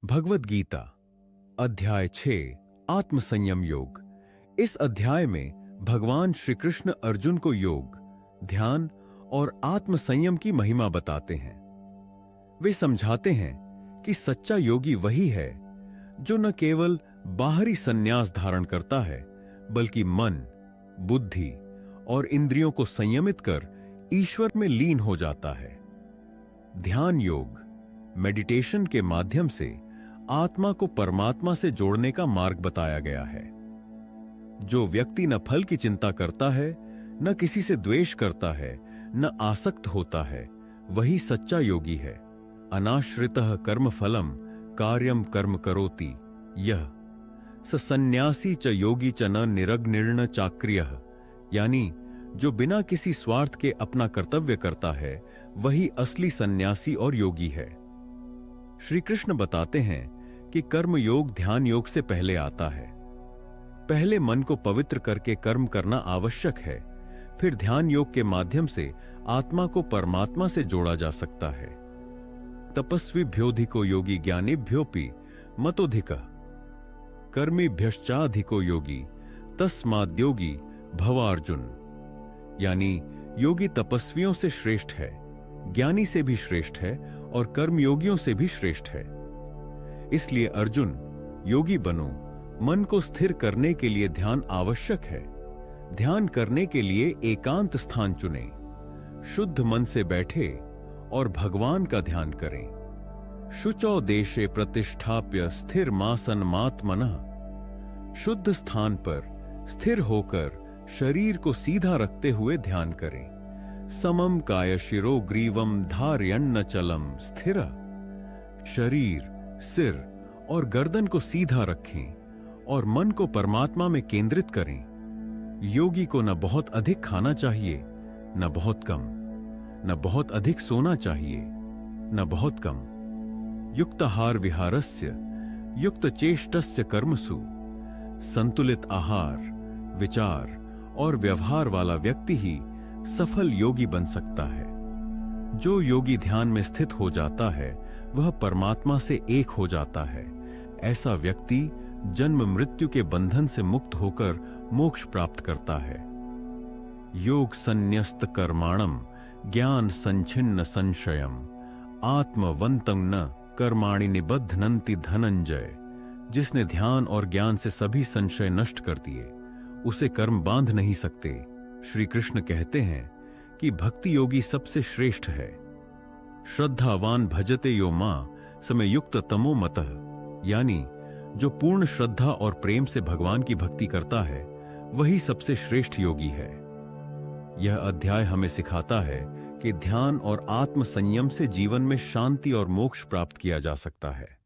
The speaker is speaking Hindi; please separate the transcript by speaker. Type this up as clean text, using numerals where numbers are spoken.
Speaker 1: भगवद गीता अध्याय 6 आत्मसंयम योग। इस अध्याय में भगवान श्री कृष्ण अर्जुन को योग, ध्यान और आत्मसंयम की महिमा बताते हैं। वे समझाते हैं कि सच्चा योगी वही है जो न केवल बाहरी संन्यास धारण करता है, बल्कि मन, बुद्धि और इंद्रियों को संयमित कर ईश्वर में लीन हो जाता है। ध्यान योग, मेडिटेशन के माध्यम से आत्मा को परमात्मा से जोड़ने का मार्ग बताया गया है। जो व्यक्ति न फल की चिंता करता है, न किसी से द्वेष करता है, न आसक्त होता है, वही सच्चा योगी है। अनाश्रितः कर्म फलम कार्यम कर्म करोति यह स सन्यासी च योगी च न निरग्निर्न चाक्रियः, यानी जो बिना किसी स्वार्थ के अपना कर्तव्य करता है, वही असली सन्यासी और योगी है। श्री कृष्ण बताते हैं कि कर्म योग ध्यान योग से पहले आता है। पहले मन को पवित्र करके कर्म करना आवश्यक है, फिर ध्यान योग के माध्यम से आत्मा को परमात्मा से जोड़ा जा सकता है। तपस्वीभ्योऽधिको योगी ज्ञानिभ्योऽपि मतोऽधिकः कर्मिभ्यश्चाधिको योगी तस्माद्योगी भव अर्जुन, यानी योगी तपस्वियों से श्रेष्ठ है, ज्ञानी से भी श्रेष्ठ है और कर्मयोगियों से भी श्रेष्ठ है। इसलिए अर्जुन, योगी बनो। मन को स्थिर करने के लिए ध्यान आवश्यक है। ध्यान करने के लिए एकांत स्थान चुनें, शुद्ध मन से बैठे और भगवान का ध्यान करें। शुचौ देशे प्रतिष्ठाप्य स्थिरमासनमात्मनः, शुद्ध स्थान पर स्थिर होकर शरीर को सीधा रखते हुए ध्यान करें। समम काय शिरो ग्रीवम धारयन्नचलम स्थिरः, शरीर, सिर और गर्दन को सीधा रखें और मन को परमात्मा में केंद्रित करें। योगी को न बहुत अधिक खाना चाहिए, न बहुत कम, न बहुत अधिक सोना चाहिए, न बहुत कम। युक्ताहार विहारस्य युक्त चेष्टस्य कर्मसु, संतुलित आहार, विचार और व्यवहार वाला व्यक्ति ही सफल योगी बन सकता है। जो योगी ध्यान में स्थित हो जाता है, वह परमात्मा से एक हो जाता है। ऐसा व्यक्ति जन्म मृत्यु के बंधन से मुक्त होकर मोक्ष प्राप्त करता है। योग संन्यस्त कर्माणम ज्ञान संच्छिन्न संशयम आत्मवंतं न कर्माणि निबध्नन्ति धनंजय, जिसने ध्यान और ज्ञान से सभी संशय नष्ट कर दिए, उसे कर्म बांध नहीं सकते। श्री कृष्ण कहते हैं कि भक्ति योगी सबसे श्रेष्ठ है। श्रद्धावान भजते यो मां समय युक्त तमो मतः, यानी जो पूर्ण श्रद्धा और प्रेम से भगवान की भक्ति करता है, वही सबसे श्रेष्ठ योगी है। यह अध्याय हमें सिखाता है कि ध्यान और आत्म संयम से जीवन में शांति और मोक्ष प्राप्त किया जा सकता है।